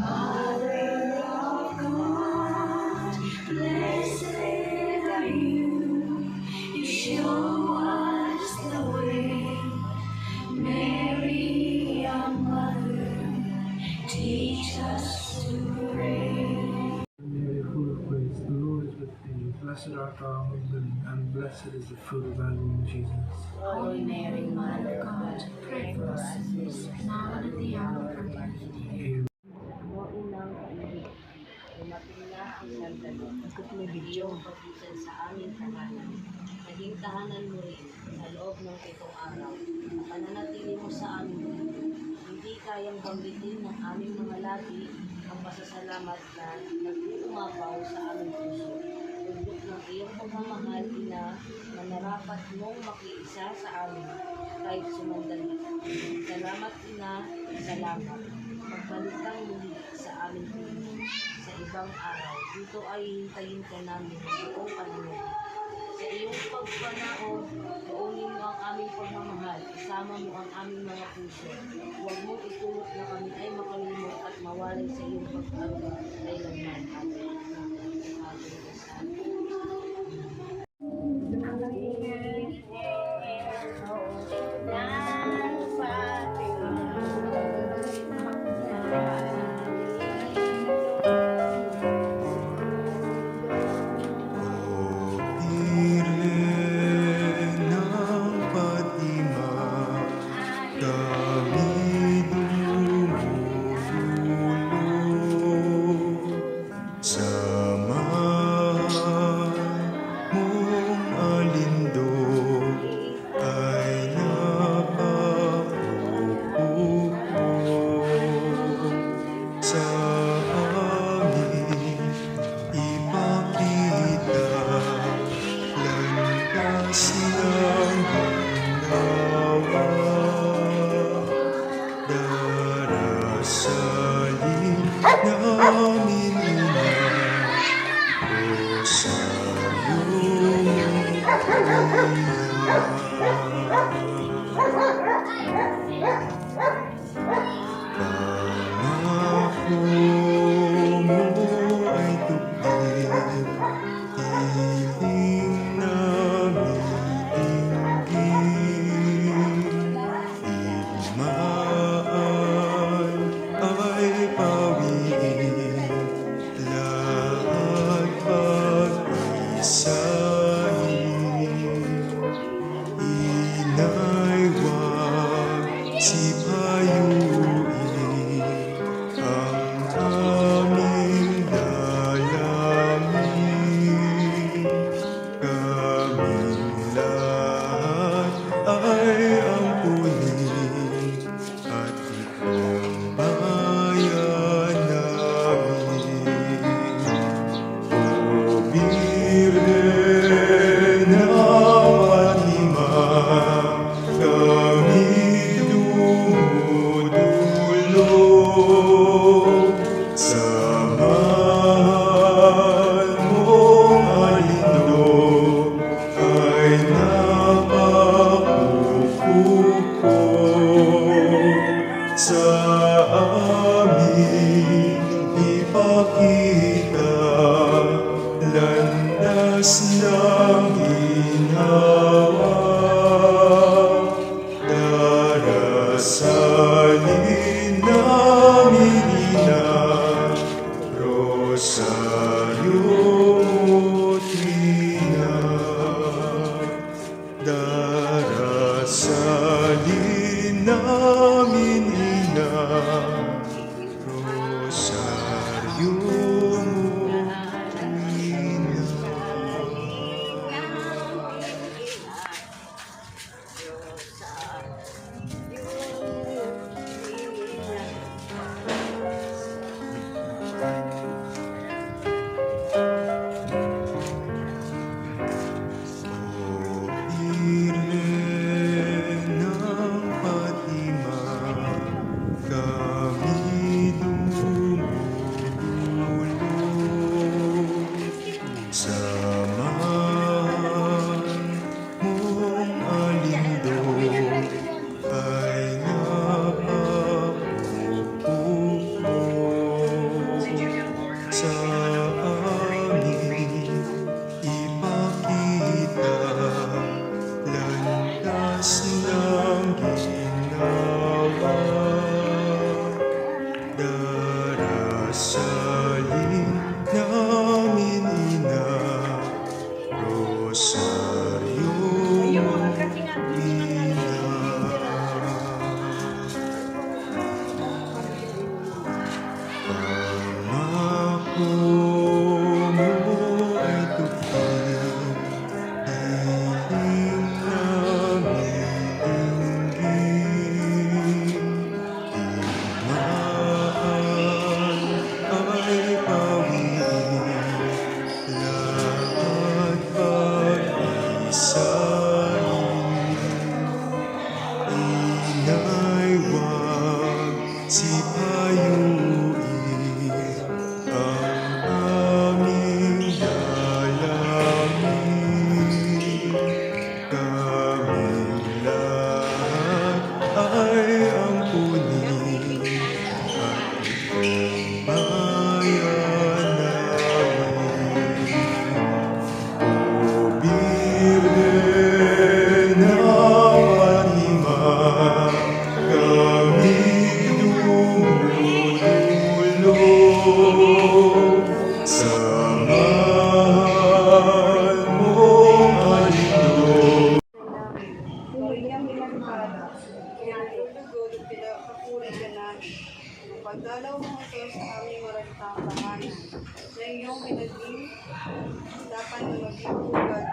Mother of God, blessed are you. You show us the way. Mary, our mother, teach us to pray. Mary, full of grace, the Lord is with thee. Blessed art thou among women, and blessed is the fruit of thy womb, Jesus. Holy Mary, Mother of God, pray for us sinners, now and at the hour of our death. Amen. Mo inang kaibig, dumating na ang sandali na iyong pagitan sa aming tahanan. Naging tahanan mo rin sa loob ng 7 araw. Pananatili mo sa amin. Hindi kayang banggitin ng aming mga labi ang pasasalamat na nag-uumapaw sa aming puso. Tundok ng iyong pagmamahal, Ina, na narapat mong makiisa sa amin kahit sumandali. Salamat, Ina, salamat. Pagbaliktang muli sa aming piling sa ibang araw. Dito ay hintayin ka namin ng buong panahon. Sa iyong pagpanaon, buunin mo ang aming pagmamahal. Isama mo ang aming mga puso. Huwag mong itulot na kami ay makalimot at mawalay sa iyong pag-aruga kailanman. Inay wag sipayuin ang aming dalangin. Kaming lahat ay ampunin at bayan namin. O Birhen Fatima, kami dumudulog sa mahal mong alindog. Kanyang ginagpala, kinatulugod at pinapapuri ka namin. Pagdalaw mo ito sa aming maragtang tahanan, na iyong pinaging dapat na maging ugat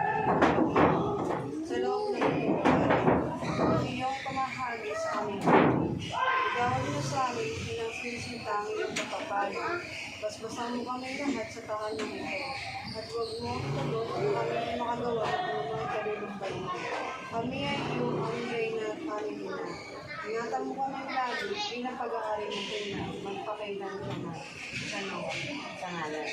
sa loob ng iyong bahay. Ang iyong pamahagi sa aming igawin mo sa amin pinagsisinta ang iyong kapapala. Basbasan mo kami lahat sa tahanan ito. At huwag mo tulog kami ay makagawa ng mga kalulumbay mo. Kami ay iyong amigay na pamilya. Ingatan mo kami lagi, bilang pag-aari mo ito na magpakailan naman sa nawa. Sa ngalan.